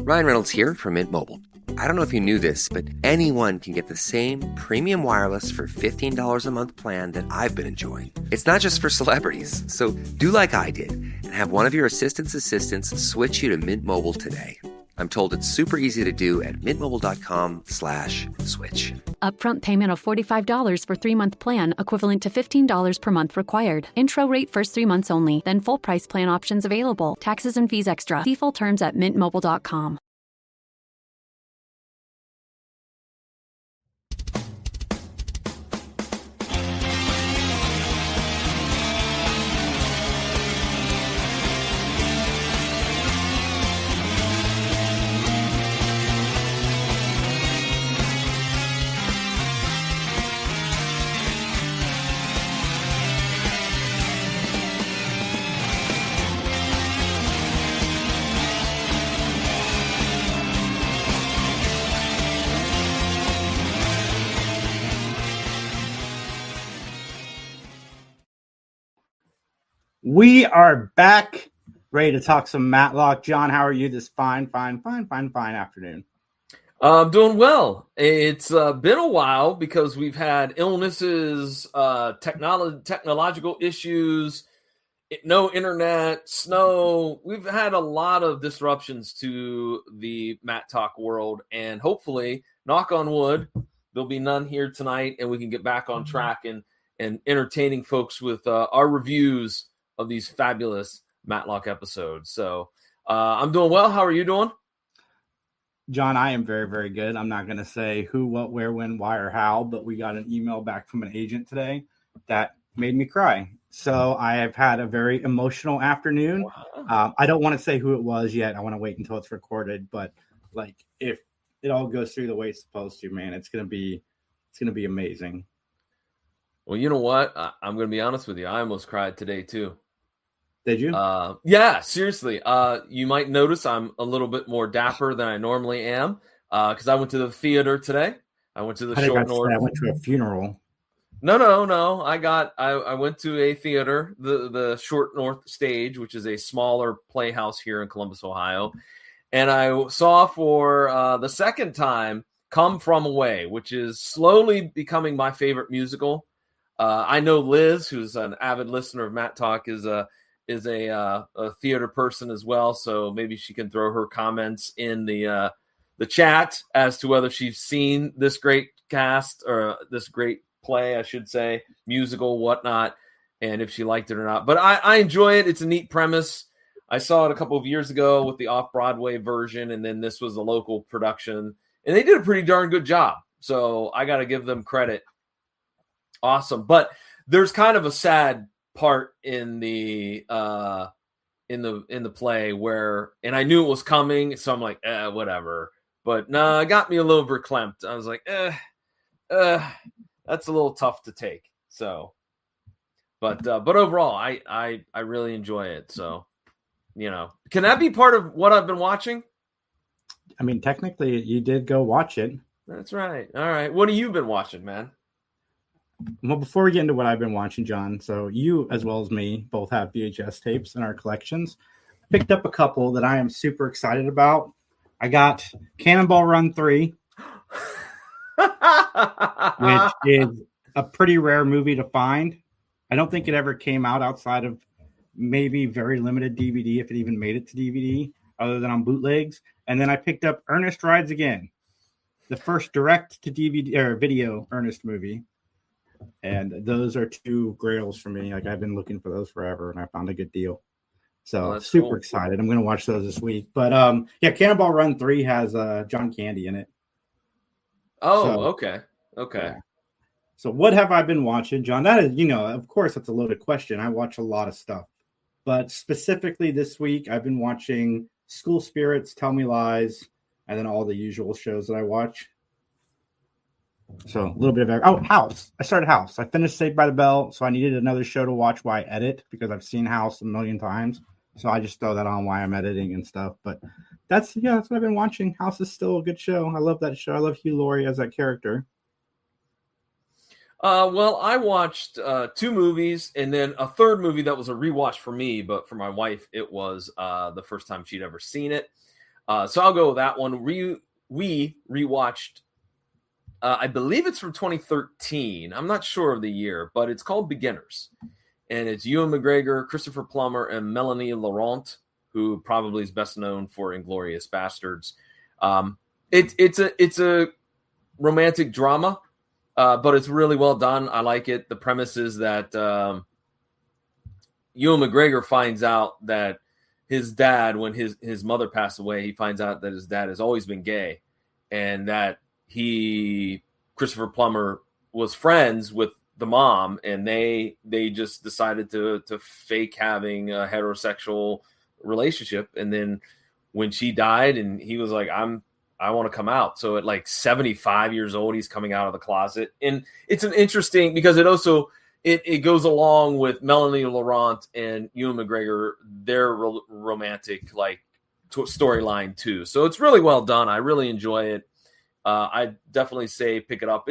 Ryan Reynolds here from Mint Mobile. I don't know if you knew this, but anyone can get the same premium wireless for $15 a month plan that I've been enjoying. It's not just for celebrities. So do like I did and have one of your assistants switch you to Mint Mobile today. I'm told it's super easy to do at mintmobile.com/switch. Upfront payment of $45 for 3-month plan, equivalent to $15 per month required. Intro rate first 3 months only, then full price plan options available. Taxes and fees extra. See full terms at mintmobile.com. We are back, ready to talk some Matlock. John, how are you this fine afternoon? I'm doing well. It's been a while because we've had illnesses, technological issues, no internet, snow. We've had a lot of disruptions to the Mattalk world, and hopefully, knock on wood, there'll be none here tonight, and we can get back on track and entertaining folks with our reviews of these fabulous Matlock episodes. So I'm doing well. How are you doing? John, I am very, very good. I'm not going to say who, what, where, when, why, or how, but we got an email back from an agent today that made me cry. So I have had a very emotional afternoon. Wow. I don't want to say who it was yet. I want to wait until it's recorded. But like, if it all goes through the way it's supposed to, man, it's going to be amazing. Well, you know what? I'm going to be honest with you. I almost cried today too. Did you? Yeah, seriously. You might notice I'm a little bit more dapper than I normally am because I went to the theater today. I went to the Short North. I went to a funeral. No. I went to a theater, the Short North Stage, which is a smaller playhouse here in Columbus, Ohio. And I saw for the second time Come From Away, which is slowly becoming my favorite musical. I know Liz, who's an avid listener of Mattalk, is a theater person as well, so maybe she can throw her comments in the chat as to whether she's seen this great cast or this great play, I should say, musical, whatnot, and if she liked it or not. But I enjoy it. It's a neat premise. I saw it a couple of years ago with the off-Broadway version, and then this was a local production, and they did a pretty darn good job. So I got to give them credit. Awesome. But there's kind of a sad part in the play where, and I knew it was coming, so I'm like, whatever. But no, it got me a little verklempt. I was like, that's a little tough to take. So, but overall, I really enjoy it. So, can that be part of what I've been watching? I mean, technically, you did go watch it. That's right. All right. What have you been watching, man? Well, before we get into what I've been watching, John, so you as well as me both have VHS tapes in our collections. I picked up a couple that I am super excited about. I got Cannonball Run 3, which is a pretty rare movie to find. I don't think it ever came out outside of maybe very limited DVD, if it even made it to DVD, other than on bootlegs. And then I picked up Ernest Rides Again, the first direct to DVD or video Ernest movie. And those are two grails for me. Like, I've been looking for those forever, and I found a good deal. So super excited. I'm going to watch those this week. But yeah, Cannonball Run 3 has John Candy in it. Oh, so, okay. Yeah. So what have I been watching, John? That is, of course, that's a loaded question. I watch a lot of stuff. But specifically this week, I've been watching School Spirits, Tell Me Lies, and then all the usual shows that I watch. So a little bit of House. I started House. I finished Saved by the Bell, so I needed another show to watch while I edit because I've seen House a million times. So I just throw that on while I'm editing and stuff. But that's what I've been watching. House is still a good show. I love that show. I love Hugh Laurie as that character. Well, I watched 2 movies and then a third movie that was a rewatch for me, but for my wife, it was the first time she'd ever seen it. So I'll go with that one. We rewatched, I believe it's from 2013. I'm not sure of the year, but it's called Beginners. And it's Ewan McGregor, Christopher Plummer, and Melanie Laurent, who probably is best known for Inglourious Bastards. It's a romantic drama, but it's really well done. I like it. The premise is that Ewan McGregor finds out that his dad, when his mother passed away, he finds out that his dad has always been gay, and that Christopher Plummer, was friends with the mom, and they just decided to fake having a heterosexual relationship. And then when she died, and he was like, I want to come out. So at like 75 years old, he's coming out of the closet. And it's an interesting, because it also, it goes along with Melanie Laurent and Ewan McGregor, their romantic like storyline too. So it's really well done. I really enjoy it. I definitely say pick it up.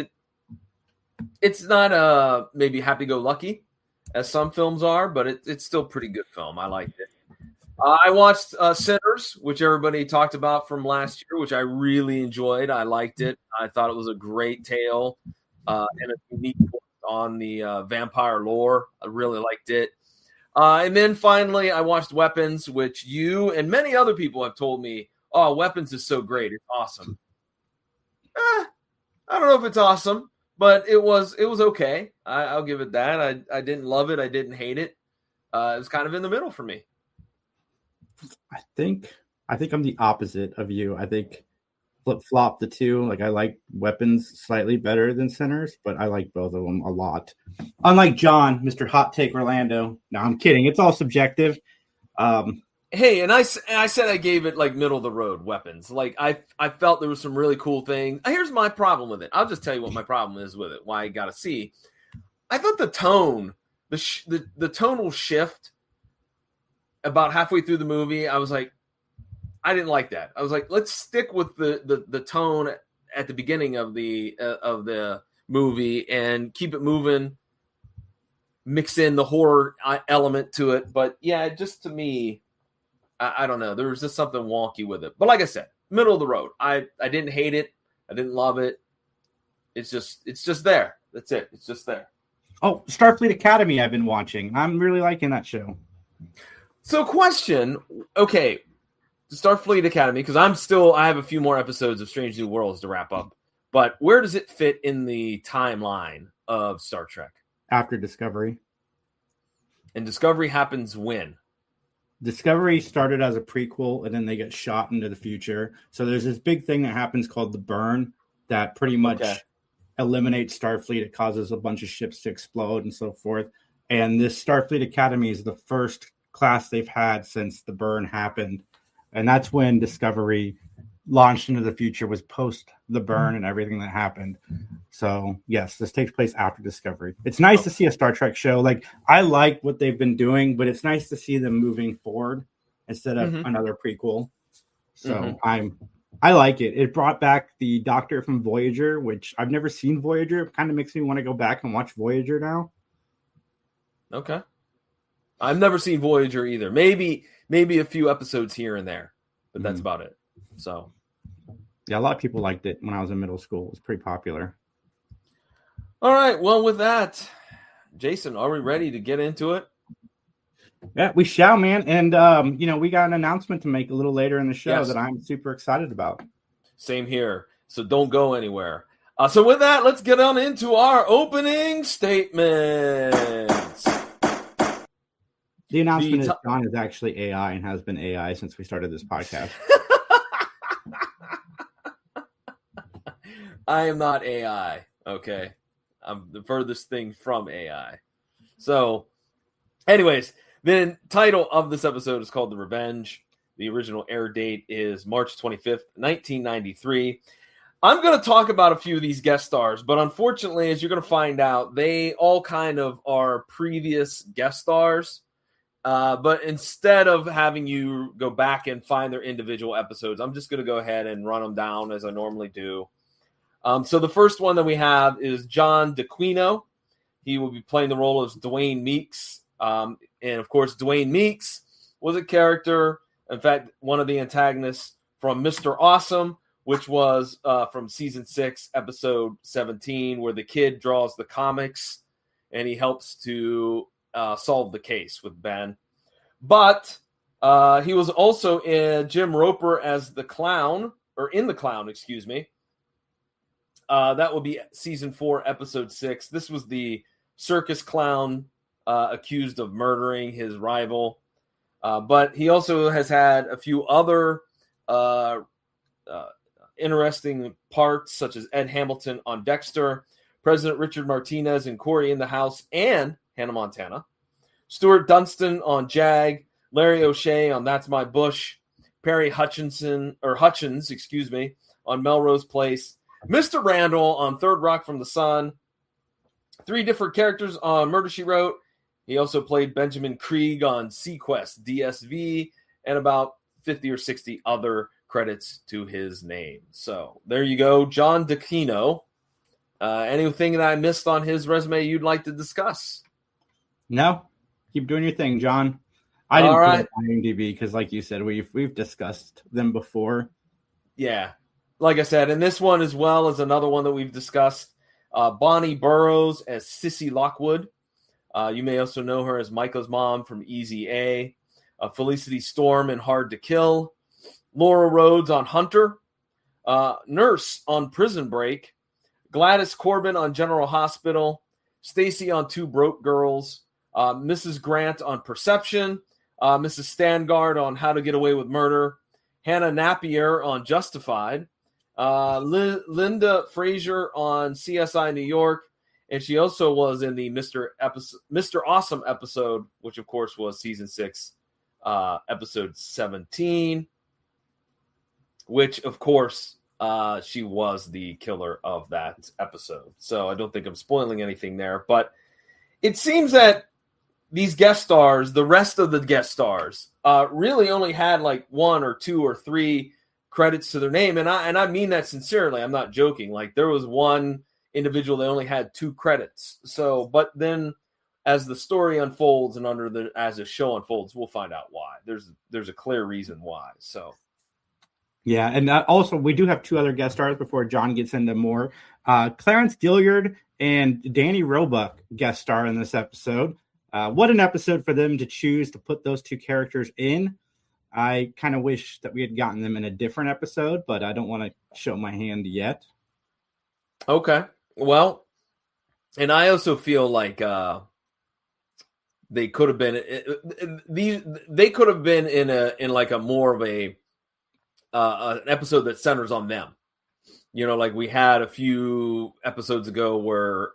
It's not maybe happy-go-lucky as some films are, but it's still a pretty good film. I liked it. I watched Sinners, which everybody talked about from last year, which I really enjoyed. I liked it. I thought it was a great tale and a unique twist on the vampire lore. I really liked it. And then finally, I watched Weapons, which you and many other people have told me, oh, Weapons is so great. It's awesome. I don't know if it's awesome, but it was okay. I'll give it that. I didn't love it. I didn't hate it. It was kind of in the middle for me. I think I'm the opposite of you. I think flip-flop the two. Like, I like Weapons slightly better than Sinners, but I like both of them a lot. Unlike John, Mr. Hot Take Orlando. No, I'm kidding. It's all subjective. Hey, and I said I gave it like middle of the road, Weapons. Like I felt there was some really cool things. Here's my problem with it. I'll just tell you what my problem is with it. Why I got to see. I thought the tone, the tonal shift about halfway through the movie, I was like, I didn't like that. I was like, let's stick with the tone at the beginning of the movie and keep it moving. Mix in the horror element to it, but yeah, just to me, I don't know. There was just something wonky with it. But like I said, middle of the road. I didn't hate it. I didn't love it. It's just there. That's it. It's just there. Oh, Starfleet Academy I've been watching. I'm really liking that show. So question, okay, Starfleet Academy, because I have a few more episodes of Strange New Worlds to wrap up. But where does it fit in the timeline of Star Trek? After Discovery. And Discovery happens when? Discovery started as a prequel, and then they get shot into the future. So there's this big thing that happens called the burn that pretty much eliminates Starfleet. It causes a bunch of ships to explode and so forth. And this Starfleet Academy is the first class they've had since the burn happened. And that's when Discovery launched into the future, was post the burn and everything that happened. So yes, this takes place after Discovery. It's nice to see a Star Trek show. Like, I like what they've been doing, but it's nice to see them moving forward instead of another prequel. So I like it. It brought back the Doctor from Voyager, which I've never seen Voyager. It kind of makes me want to go back and watch Voyager now. Okay. I've never seen Voyager either. Maybe a few episodes here and there, but that's about it. So yeah, a lot of people liked it when I was in middle school. It was pretty popular. All right. Well, with that, Jason, are we ready to get into it? Yeah, we shall, man. And, we got an announcement to make a little later in the show that I'm super excited about. Same here. So don't go anywhere. So with that, let's get on into our opening statements. The announcement is John is actually AI and has been AI since we started this podcast. I am not AI. Okay. I'm the furthest thing from AI. So, anyways, the title of this episode is called The Revenge. The original air date is March 25th, 1993. I'm going to talk about a few of these guest stars, but unfortunately, as you're going to find out, they all kind of are previous guest stars. But instead of having you go back and find their individual episodes, I'm just going to go ahead and run them down as I normally do. So the first one that we have is John DeQuino. He will be playing the role of Dwayne Meeks. And, of course, Dwayne Meeks was a character, in fact, one of the antagonists from Mr. Awesome, which was from season 6, episode 17, where the kid draws the comics and he helps to solve the case with Ben. But he was also in Jim Roper as the clown, or in the clown, excuse me. That will be season 4, episode 6. This was the circus clown accused of murdering his rival. But he also has had a few other interesting parts, such as Ed Hamilton on Dexter, President Richard Martinez in Corey in the House and Hannah Montana, Stuart Dunstan on Jag, Larry O'Shea on That's My Bush, Perry Hutchins, on Melrose Place, Mr. Randall on Third Rock from the Sun, 3 different characters on Murder, She Wrote. He also played Benjamin Krieg on Sequest, DSV, and about 50 or 60 other credits to his name. So there you go, John D'Aquino. Anything that I missed on his resume you'd like to discuss? No, keep doing your thing, John. I didn't All right. put it on IMDb because, like you said, we've discussed them before. Yeah, like I said, and this one as well as another one that we've discussed. Bonnie Burrows as Sissy Lockwood. You may also know her as Michael's mom from Easy A. Felicity Storm in Hard to Kill. Laura Rhodes on Hunter. Nurse on Prison Break. Gladys Corbin on General Hospital. Stacy on Two Broke Girls. Mrs. Grant on Perception. Mrs. Stangard on How to Get Away with Murder. Hannah Napier on Justified. Linda Frazier on CSI New York. And she also was in the Mr. Awesome episode, which, of course, was season 6, episode 17, which, of course, she was the killer of that episode. So I don't think I'm spoiling anything there. But it seems that these guest stars, the rest of the guest stars, really only had like 1 or 2 or 3 credits to their name. And I mean that sincerely. I'm not joking. Like, there was one individual that only had 2 credits. So, but then as the story unfolds and as the show unfolds, we'll find out why. There's a clear reason why. So, yeah, and also we do have 2 other guest stars before John gets into more. Clarence Gilliard and Danny Roebuck guest star in this episode. What an episode for them to choose to put those 2 characters in. I kind of wish that we had gotten them in a different episode, but I don't want to show my hand yet. Okay. Well, and I also feel like they could have been in like a more of an episode that centers on them. You know, like we had a few episodes ago where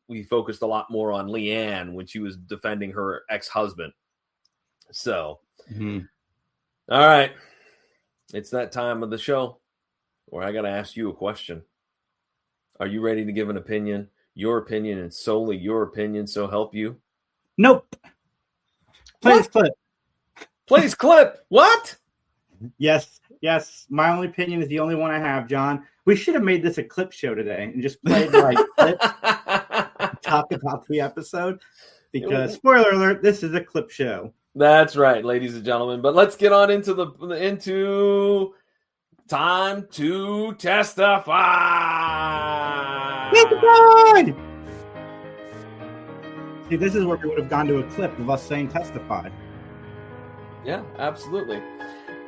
we focused a lot more on Leanne when she was defending her ex-husband. So, All right, it's that time of the show where I got to ask you a question. Are you ready to give an opinion? Your opinion and solely your opinion, so help you? Nope. Please clip. Please clip. What? Yes. My only opinion is the only one I have, John. We should have made this a clip show today and just played like clips to talk about the episode. Because, spoiler alert, this is a clip show. That's right, ladies and gentlemen. But let's get on into time to testify. See, this is where we would have gone to a clip of us saying testify. Yeah, absolutely.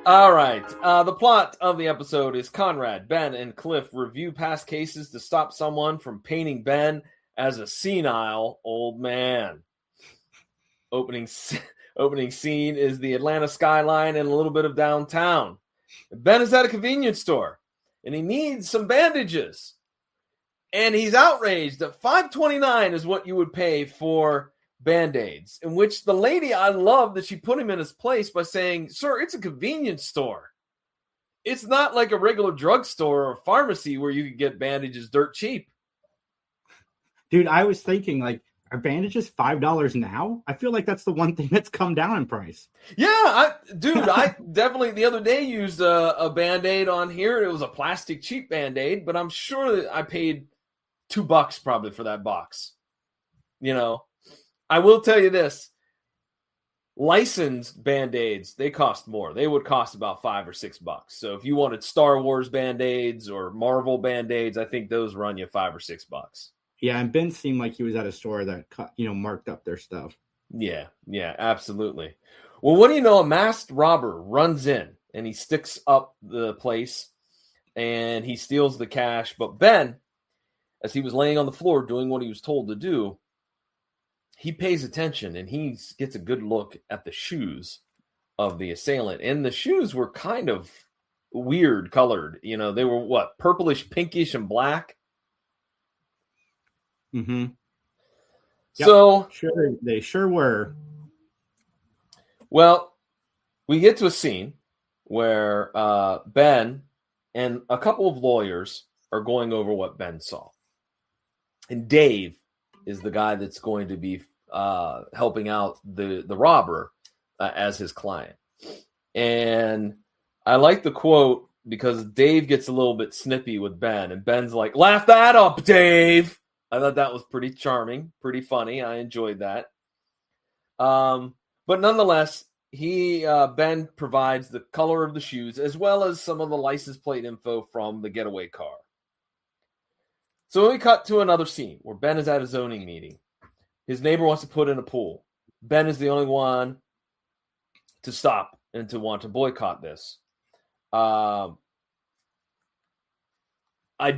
All right. The plot of the episode is Conrad, Ben, and Cliff review past cases to stop someone from painting Ben as a senile old man. Opening scene is the Atlanta skyline and a little bit of downtown. Ben is at a convenience store, and he needs some bandages. And he's outraged that $5.29 is what you would pay for Band-Aids, in which the lady, I love that she put him in his place by saying, "Sir, it's a convenience store. It's not like a regular drugstore or pharmacy where you can get bandages dirt cheap." Dude, I was thinking, like, are bandages $5 now? I feel like that's the one thing that's come down in price. Yeah, I definitely the other day used a Band-Aid on here. It was a plastic cheap Band-Aid, but I'm sure that I paid $2 probably for that box. You know, I will tell you this. licensed Band-Aids, they cost more. They would cost about $5 or $6. So if you wanted Star Wars Band-Aids or Marvel Band-Aids, I think those run you $5 or $6. Yeah, and Ben seemed like he was at a store that marked up their stuff. Yeah, absolutely. Well, what do you know? A masked robber runs in and he sticks up the place and he steals the cash. But Ben, as he was laying on the floor doing what he was told to do, he pays attention and he gets a good look at the shoes of the assailant. And the shoes were kind of weird colored. They were what? Purplish, pinkish, and black. Mm-hmm. Yep, so they sure were. Well, we get to a scene where Ben and a couple of lawyers are going over what Ben saw. And Dave is the guy that's going to be helping out the robber as his client. And I like the quote because Dave gets a little bit snippy with Ben. And Ben's like, "Laugh that up, Dave." I thought that was pretty charming, pretty funny. I enjoyed that. But nonetheless, Ben provides the color of the shoes as well as some of the license plate info from the getaway car. So we cut to another scene where Ben is at a zoning meeting. His neighbor wants to put in a pool. Ben is the only one to stop and to want to boycott this. I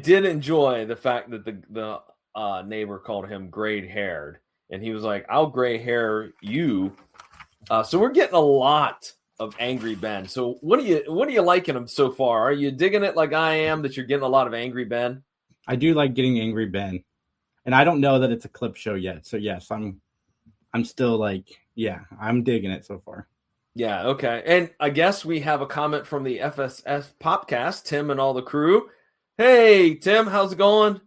did enjoy the fact that the neighbor called him gray-haired, and he was like, "I'll gray hair you." So we're getting a lot of angry Ben. So what are you liking him so far? Are you digging it like I am that you're getting a lot of angry Ben? I do like getting angry Ben, and I don't know that it's a clip show yet. So yes, I'm still like, yeah, I'm digging it so far. Yeah, okay. And I guess we have a comment from the FSF Popcast, Tim and all the crew. Hey, Tim, how's it going?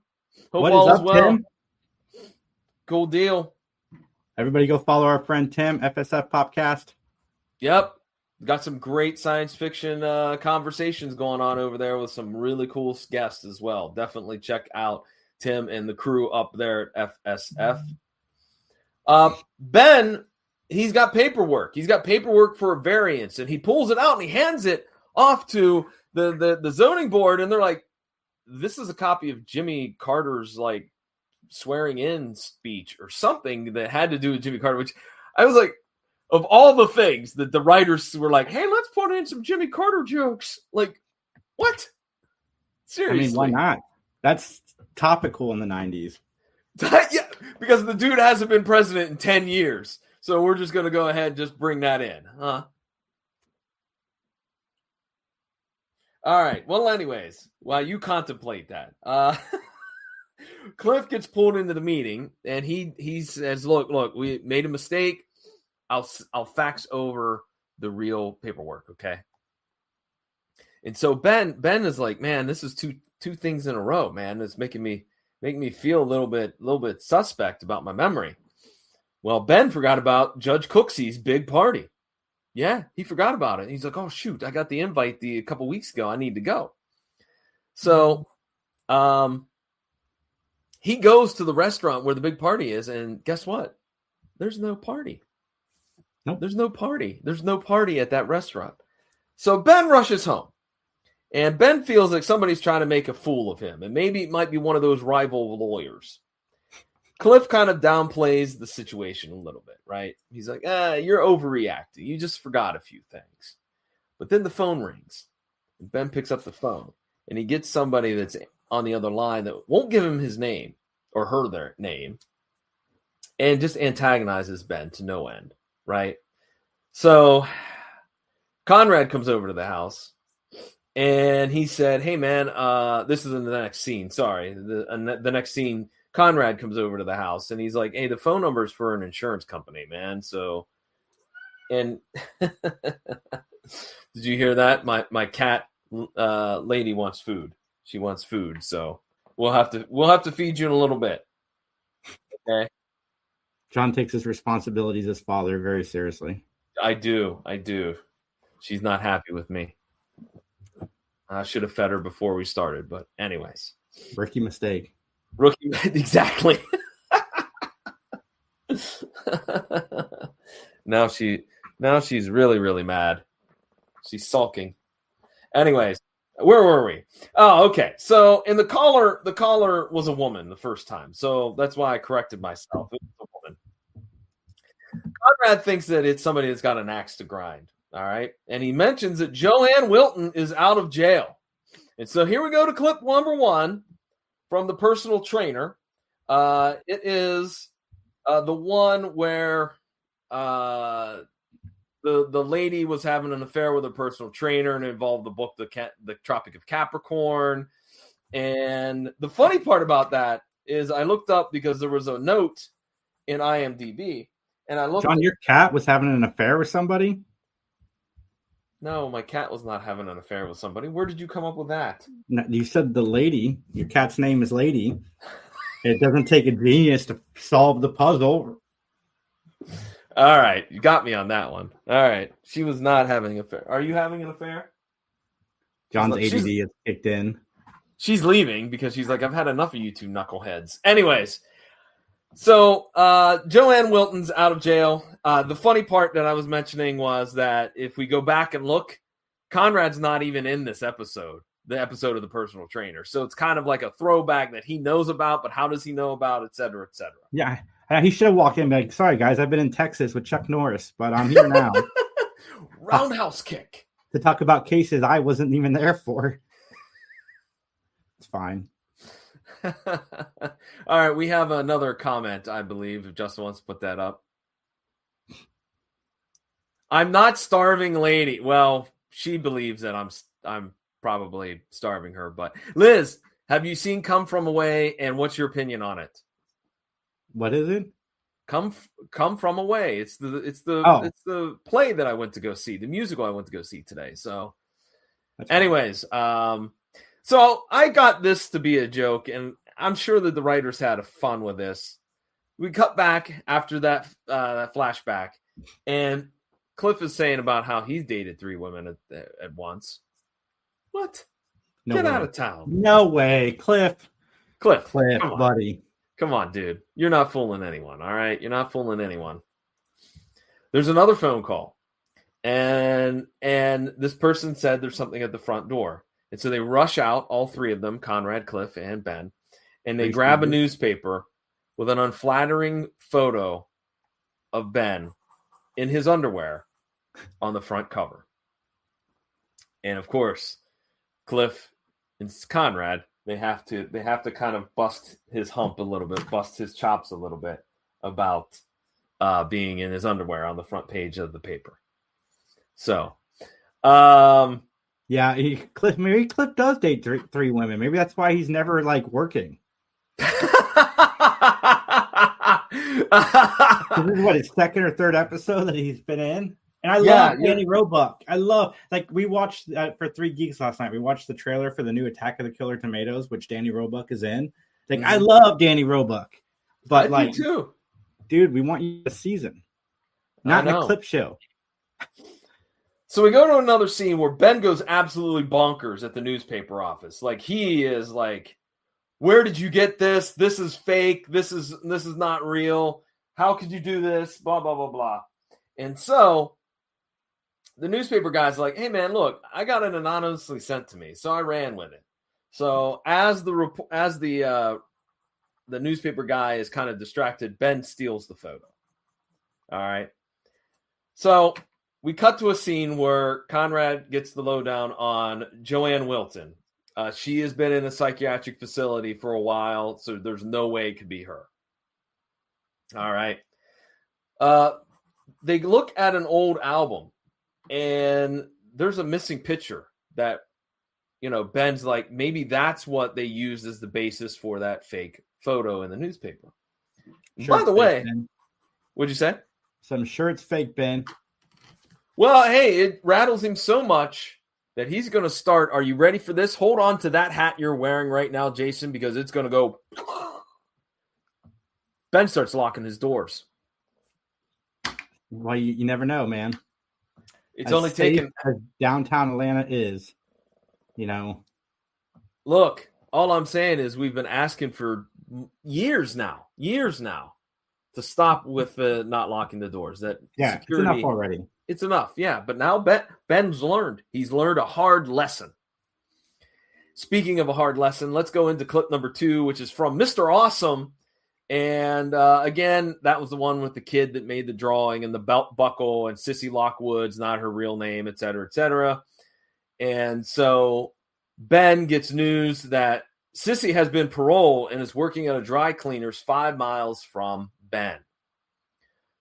Hope what all is up, well. Tim? Cool deal. Everybody go follow our friend Tim, FSF Popcast. Yep. Got some great science fiction conversations going on over there with some really cool guests as well. Definitely check out Tim and the crew up there at FSF. Ben, he's got paperwork. He's got paperwork for a variance, and he pulls it out and he hands it off to the zoning board, and they're like, "This is a copy of Jimmy Carter's like swearing in speech or something that had to do with Jimmy Carter," which I was like, of all the things that the writers were like, "Hey, let's put in some Jimmy Carter jokes." Like, what? Seriously. I mean, why not? That's topical in the 90s. Yeah, because the dude hasn't been president in 10 years. So we're just going to go ahead and just bring that in, huh? All right. Well, anyways, while you contemplate that, Cliff gets pulled into the meeting, and he says, look, we made a mistake. I'll fax over the real paperwork, okay? And so Ben is like, "Man, this is two things in a row, man. It's making me feel a little bit suspect about my memory." Well, Ben forgot about Judge Cooksey's big party. Yeah, he forgot about it. He's like, "Oh shoot, I got the invite a couple weeks ago. I need to go." So, he goes to the restaurant where the big party is, and guess what? There's no party. Nope. There's no party. There's no party at that restaurant. So Ben rushes home, and Ben feels like somebody's trying to make a fool of him, and maybe it might be one of those rival lawyers. Cliff kind of downplays the situation a little bit, right? He's like, "You're overreacting. You just forgot a few things." But then the phone rings, and Ben picks up the phone, and he gets somebody that's on the other line that won't give him his name or their name, and just antagonizes Ben to no end, right? So Conrad comes over to the house, and he said, "Hey, man, this is in the next scene. Sorry, the next scene." Conrad comes over to the house, and he's like, "Hey, the phone number is for an insurance company, man." So, and did you hear that? My cat lady wants food. She wants food, so we'll have to feed you in a little bit. Okay. John takes his responsibilities as father very seriously. I do. She's not happy with me. I should have fed her before we started, but anyways. Rookie mistake. Exactly. Now she Now she's really, really mad. She's sulking. Anyways, where were we? Oh, okay. So in the caller was a woman the first time. So that's why I corrected myself. It was a woman. Conrad thinks that it's somebody that's got an axe to grind. All right. And he mentions that Joanne Wilton is out of jail. And so here we go to clip number 1 from the personal trainer. It is the one where the lady was having an affair with her personal trainer, and it involved the book, the Tropic of Capricorn. And the funny part about that is I looked up because there was a note in IMDb, and I looked. John, your cat was having an affair with somebody? No, my cat was not having an affair with somebody. Where did you come up with that? No, you said the lady. Your cat's name is Lady. It doesn't take a genius to solve the puzzle. All right. You got me on that one. All right. She was not having an affair. Are you having an affair? John's ADD is kicked in. She's leaving because she's like, I've had enough of you two knuckleheads. Anyways, so Joanne Wilton's out of jail. The funny part that I was mentioning was that if we go back and look, Conrad's not even in this episode, the episode of the personal trainer. So it's kind of like a throwback that he knows about, but how does he know about, et cetera, et cetera. Yeah, he should have walked in and be like, sorry, guys, I've been in Texas with Chuck Norris, but I'm here now. Roundhouse kick. To talk about cases I wasn't even there for. It's fine. All right, we have another comment, I believe, if Justin wants to put that up. I'm not starving lady. Well, she believes that I'm probably starving her, but Liz, have you seen Come From Away, and what's your opinion on it? What is it? Come From Away. It's the play that I went to go see, the musical I went to go see today. So anyways, so I got this to be a joke, and I'm sure that the writers had fun with this. We cut back after that flashback, and Cliff is saying about how he's dated 3 women at once. What? No Get way. out of town. No way. Cliff, Come buddy. Come on, dude. You're not fooling anyone, all right? You're not fooling anyone. There's another phone call, and this person said there's something at the front door. And so they rush out, all 3 of them, Conrad, Cliff, and Ben, and they grab a newspaper with an unflattering photo of Ben in his underwear on the front cover. And of course, Cliff and Conrad, they have to kind of bust his hump a little bit, bust his chops a little bit about being in his underwear on the front page of the paper. So, yeah, maybe Cliff does date 3 women. Maybe that's why he's never like working. This is what, his 2nd or 3rd episode that he's been in. And I love Danny Roebuck. We watched for 3 Geeks last night. We watched the trailer for the new Attack of the Killer Tomatoes, which Danny Roebuck is in. Like, I love Danny Roebuck. But I do too. Dude, we want you this season. Not in a clip show. So we go to another scene where Ben goes absolutely bonkers at the newspaper office. Like, he is like, where did you get this? This is fake. This is not real. How could you do this? Blah, blah, blah, blah. And so the newspaper guy's like, hey, man, look, I got it anonymously sent to me. So I ran with it. So as the newspaper guy is kind of distracted, Ben steals the photo. All right. So we cut to a scene where Conrad gets the lowdown on Joanne Wilton. She has been in a psychiatric facility for a while, so there's no way it could be her. All right. They look at an old album, and there's a missing picture that, Ben's like, maybe that's what they used as the basis for that fake photo in the newspaper. Sure, by the way, Ben. What'd you say? So I'm sure it's fake, Ben. Well, hey, it rattles him so much that he's going to start. Are you ready for this? Hold on to that hat you're wearing right now, Jason, because it's going to go. Ben starts locking his doors. Well, you never know, man. It's only taken. As downtown Atlanta is, Look, all I'm saying is we've been asking for years now to stop with not locking the doors. That security, it's enough already. It's enough. Yeah. But now Ben's learned. He's learned a hard lesson. Speaking of a hard lesson, let's go into clip number 2, which is from Mr. Awesome. And again, that was the one with the kid that made the drawing and the belt buckle and Sissy Lockwood's not her real name, et cetera, et cetera. And so Ben gets news that Sissy has been paroled and is working at a dry cleaner's 5 miles from Ben.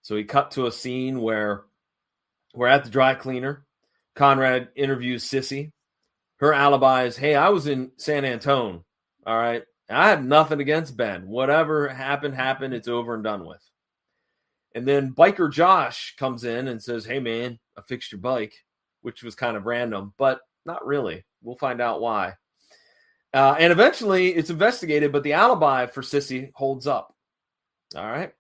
So he cut to a scene where we're at the dry cleaner. Conrad interviews Sissy. Her alibi is, hey, I was in San Antone. All right. I have nothing against Ben. Whatever happened. It's over and done with. And then Biker Josh comes in and says, hey, man, I fixed your bike, which was kind of random, but not really. We'll find out why. And eventually it's investigated, but the alibi for Sissy holds up. All right.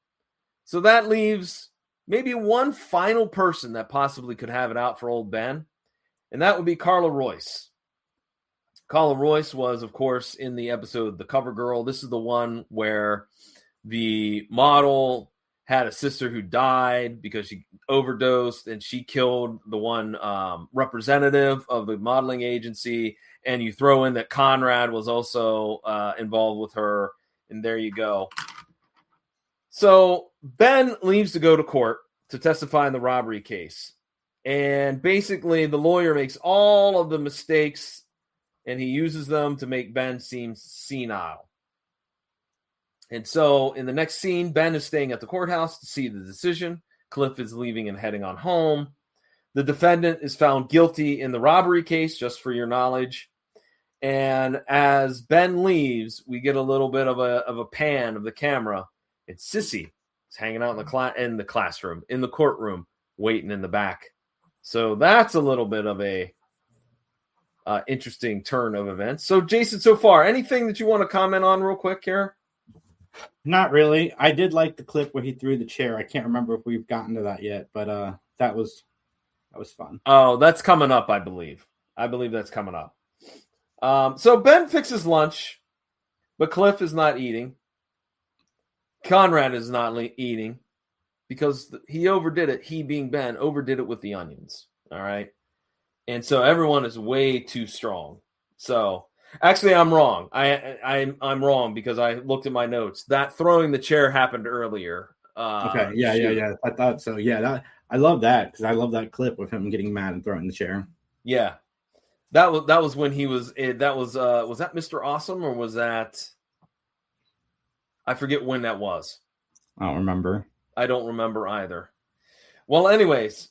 So that leaves maybe one final person that possibly could have it out for old Ben, and that would be Carla Royce. Carla Royce was, of course, in the episode The Cover Girl. This is the one where the model had a sister who died because she overdosed, and she killed the one representative of the modeling agency. And you throw in that Conrad was also involved with her, and there you go. So Ben leaves to go to court to testify in the robbery case. And basically, the lawyer makes all of the mistakes and he uses them to make Ben seem senile. And so in the next scene, Ben is staying at the courthouse to see the decision. Cliff is leaving and heading on home. The defendant is found guilty in the robbery case, just for your knowledge. And as Ben leaves, we get a little bit of a pan of the camera. It's Sissy. It's hanging out in the classroom, in the courtroom, waiting in the back. So that's a little bit of a interesting turn of events. So, Jason, so far, anything that you want to comment on real quick here? Not really. I did like the clip where he threw the chair. I can't remember if we've gotten to that yet, but that was fun. Oh, that's coming up, I believe. I believe that's coming up. So Ben fixes lunch, but Cliff is not eating. Conrad is not eating because he overdid it. He, being Ben, overdid it with the onions. All right. And so everyone is way too strong. So actually, I'm wrong. I'm wrong because I looked at my notes. That throwing the chair happened earlier. Okay. Yeah. I thought so. Yeah. I love that because I love that clip of him getting mad and throwing the chair. Yeah. That was when he was. Was that Mr. Awesome or was that? I forget when that was. I don't remember. I don't remember either. Well, anyways,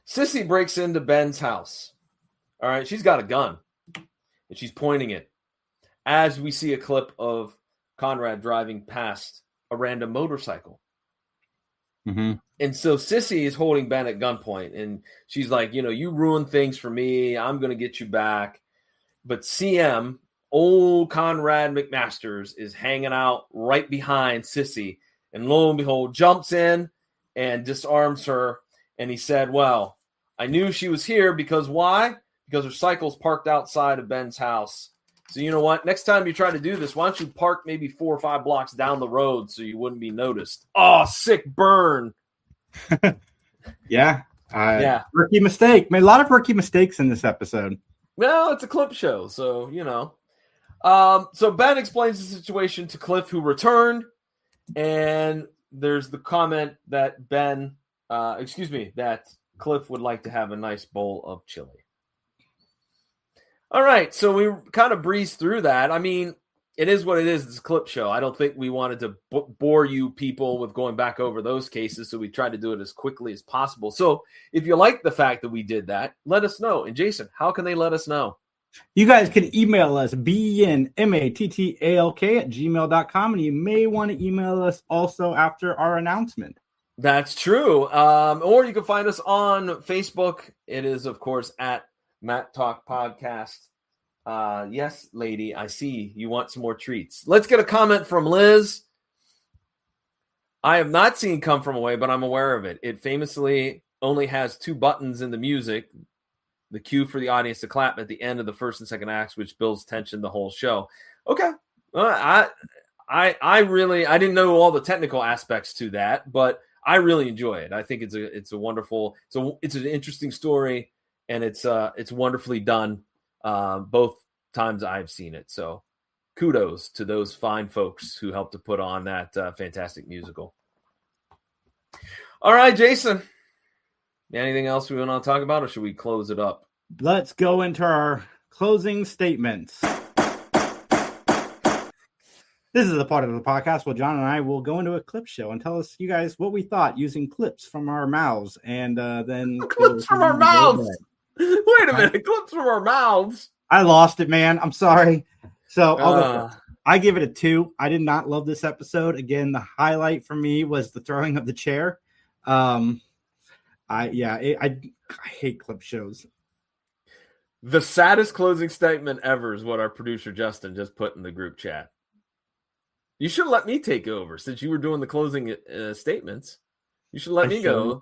Sissy breaks into Ben's house. All right, she's got a gun, and she's pointing it as we see a clip of Conrad driving past a random motorcycle. Mm-hmm. And so Sissy is holding Ben at gunpoint, and she's like, you ruined things for me. I'm going to get you back. But CM, old Conrad McMasters, is hanging out right behind Sissy, and lo and behold, jumps in and disarms her. And he said, well, I knew she was here because why? Because her cycle's parked outside of Ben's house. So you know what? Next time you try to do this, why don't you park maybe 4 or 5 blocks down the road so you wouldn't be noticed? Oh, sick burn. Yeah. Rookie mistake. Made a lot of rookie mistakes in this episode. Well, it's a clip show, so, So Ben explains the situation to Cliff, who returned. And there's the comment that that Cliff would like to have a nice bowl of chili. All right, so we kind of breezed through that. I mean, it is what it is. It's a clip show. I don't think we wanted to bore you people with going back over those cases, so we tried to do it as quickly as possible. So if you like the fact that we did that, let us know. And Jason, how can they let us know? You guys can email us, benmattalk@gmail.com, and you may want to email us also after our announcement. That's true. Or you can find us on Facebook. It is, of course, at Mattalk Podcast. Yes, lady, I see you want some more treats. Let's get a comment from Liz. I have not seen Come From Away, but I'm aware of it. It famously only has 2 buttons in the music. The cue for the audience to clap at the end of the first and second acts, which builds tension the whole show. Okay. I didn't know all the technical aspects to that, but I really enjoy it. I think it's a wonderful, it's an interesting story, and it's wonderfully done both times I've seen it. So kudos to those fine folks who helped to put on that fantastic musical. All right, Jason, anything else we want to talk about, or should we close it up? Let's go into our closing statements. This is the part of the podcast where John and I will go into a clip show and tell us, you guys, what we thought using clips from our mouths. And then clips from our mouths. Wait a minute, clips from our mouths. I lost it, man. I'm sorry. So I give it a 2. I did not love this episode. Again, the highlight for me was the throwing of the chair. I hate clip shows. The saddest closing statement ever is what our producer Justin just put in the group chat. You should let me take over since you were doing the closing statements. You should let me go.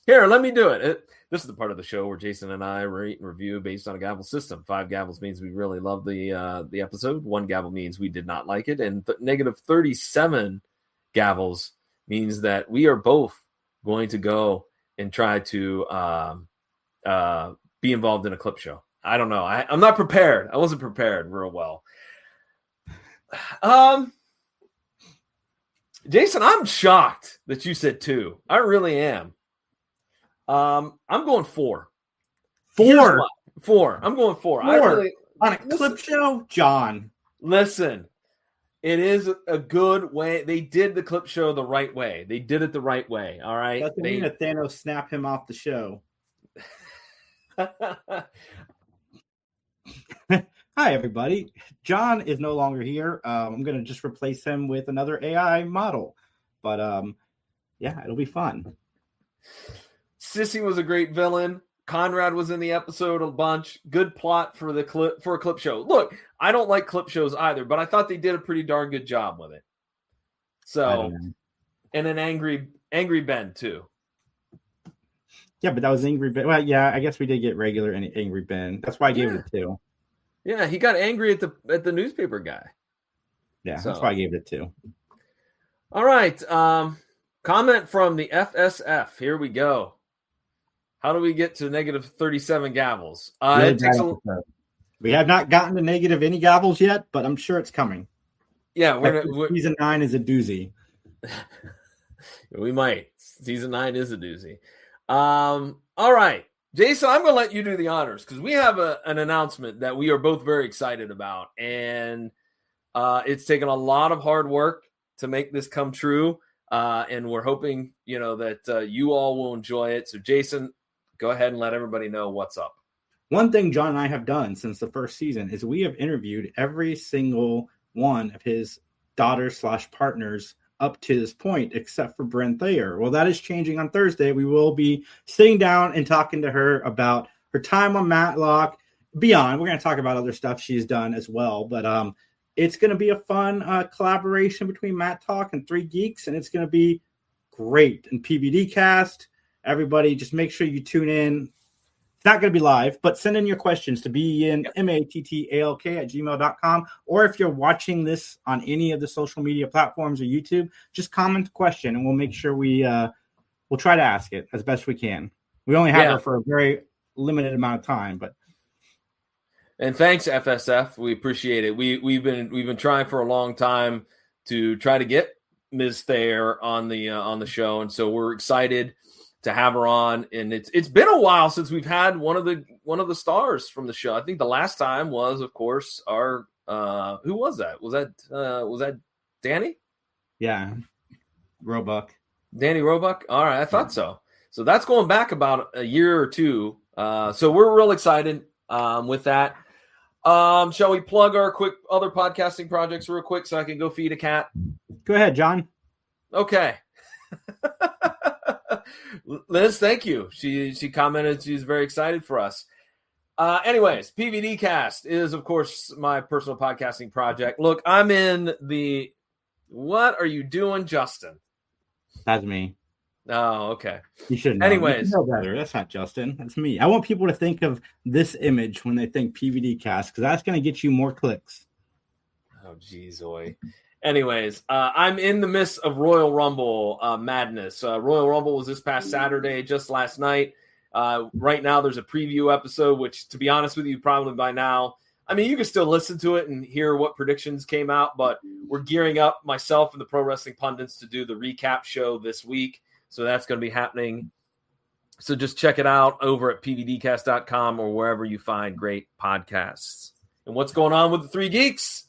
Here, let me do it. This is the part of the show where Jason and I rate and review based on a gavel system. 5 gavels means we really love the episode. 1 gavel means we did not like it. And negative 37 gavels means that we are both going to go and try to be involved in a clip show. I don't know. I'm not prepared. I wasn't prepared real well. Jason, I'm shocked that you said 2. I really am. I'm going 4. 4. 4. I'm going 4. 4 on a clip show, John. Listen, it is a good way. They did the clip show the right way. They did it the right way. All right. Doesn't mean that Thanos snap him off the show. Hi, everybody. John is no longer here. I'm going to just replace him with another AI model. But, it'll be fun. Sissy was a great villain. Conrad was in the episode a bunch. Good plot for a clip show. Look, I don't like clip shows either, but I thought they did a pretty darn good job with it. So, and an angry Ben, too. Yeah, but that was Angry Ben. Well, yeah, I guess we did get regular Angry Ben. That's why I gave it a 2. Yeah, he got angry at the newspaper guy. Yeah, that's why I gave it a 2. All right. Comment from the FSF. Here we go. How do we get to negative 37 gavels? We have not gotten to negative any gavels yet, but I'm sure it's coming. Yeah, season 9 is a doozy. We might. Season 9 is a doozy. All right. Jason, I'm going to let you do the honors because we have an announcement that we are both very excited about. And it's taken a lot of hard work to make this come true. And we're hoping, that you all will enjoy it. So, Jason, go ahead and let everybody know what's up. One thing John and I have done since the first season is we have interviewed every single one of his daughters/partners up to this point, except for Brent Thayer. Well, that is changing on Thursday. We will be sitting down and talking to her about her time on Matlock, beyond. We're going to talk about other stuff she's done as well. But it's going to be a fun collaboration between Mattalk and 3 Geeks, and it's going to be great. And PVD cast, everybody, just make sure you tune in. It's not going to be live, but send in your questions to mattalk@gmail.com. Or if you're watching this on any of the social media platforms or YouTube, just comment the question and we'll make sure we'll try to ask it as best we can. We only have her for a very limited amount of time, but. And thanks, FSF. We appreciate it. We've been trying for a long time to try to get Ms. Thayer on the show, and so we're excited to have her on. And it's been a while since we've had one of the stars from the show. I think the last time was, of course, our who was that? Was that Danny? Yeah, Roebuck. Danny Roebuck. All right, I thought so. So that's going back about a year or two. So we're real excited with that. Shall we plug our quick other podcasting projects real quick so I can go feed a cat? Go ahead, John. Okay. Liz, thank you. She commented she's very excited for us. Anyways, PVD Cast is, of course, my personal podcasting project. Look, I'm in the What Are You Doing, Justin? That's me. Oh, okay. You should know. Anyways. You know better. That's not Justin. That's me. I want people to think of this image when they think PVD Cast, because that's going to get you more clicks. Oh, geez, oi. Anyways, I'm in the midst of Royal Rumble madness. Royal Rumble was this past Saturday, just last night. Right now, there's a preview episode, which, to be honest with you, probably by now, I mean, you can still listen to it and hear what predictions came out, but we're gearing up, myself and the Pro Wrestling Pundits, to do the recap show this week. So that's going to be happening. So just check it out over at pvdcast.com or wherever you find great podcasts. And what's going on with the Three Geeks?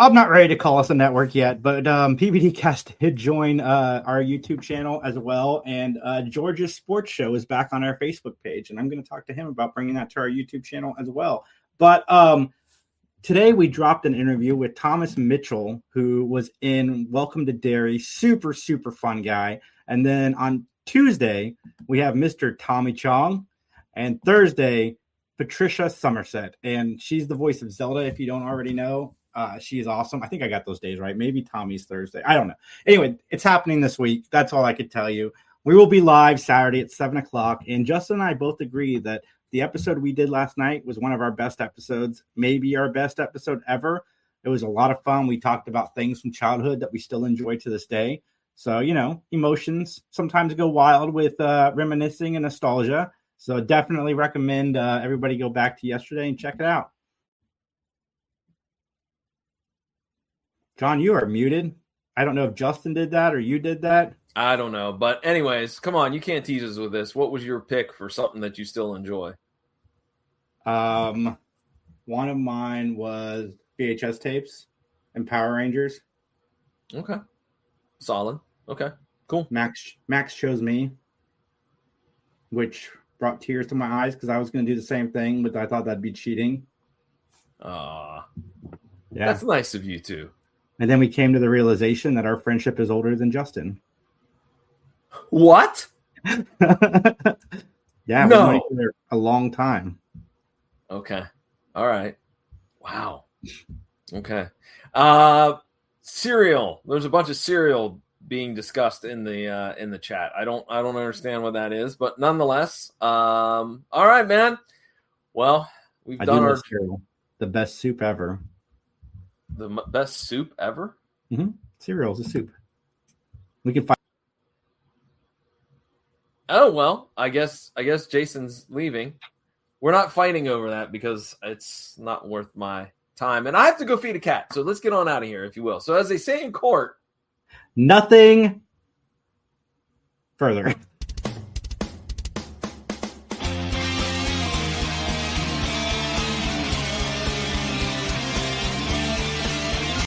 I'm not ready to call us a network yet, but PVDcast did join our YouTube channel as well. And George's Sports Show is back on our Facebook page. And I'm going to talk to him about bringing that to our YouTube channel as well. But today we dropped an interview with Thomas Mitchell, who was in Welcome to Derry. Super, super fun guy. And then on Tuesday, we have Mr. Tommy Chong. And Thursday, Patricia Somerset. And she's the voice of Zelda, if you don't already know. She is awesome. I think I got those days right. Maybe Tommy's Thursday. I don't know. Anyway, it's happening this week. That's all I could tell you. We will be live Saturday at 7 o'clock. And Justin and I both agree that the episode we did last night was one of our best episodes, maybe our best episode ever. It was a lot of fun. We talked about things from childhood that we still enjoy to this day. So, you know, emotions sometimes go wild with reminiscing and nostalgia. So definitely recommend everybody go back to yesterday and check it out. John, you are muted. I don't know if Justin did that or you did that. I don't know. But anyways, come on. You can't tease us with this. What was your pick for something that you still enjoy? One of mine was VHS tapes and Power Rangers. Okay. Solid. Okay. Cool. Max chose me, which brought tears to my eyes because I was going to do the same thing, but I thought that'd be cheating. Yeah. That's nice of you too. And then we came to the realization that our friendship is older than Justin. What? Yeah, no. We've known each other a long time. Okay. All right. Wow. Okay. Cereal. There's a bunch of cereal being discussed in the chat. I don't understand what that is, but nonetheless, all right, man. Well, we've done our cereal. The best soup ever. The best soup ever? Mm-hmm. Cereal is a soup. We can find. Oh, well, I guess Jason's leaving. We're not fighting over that because it's not worth my time. And I have to go feed a cat. So let's get on out of here, if you will. So as they say in court, nothing further.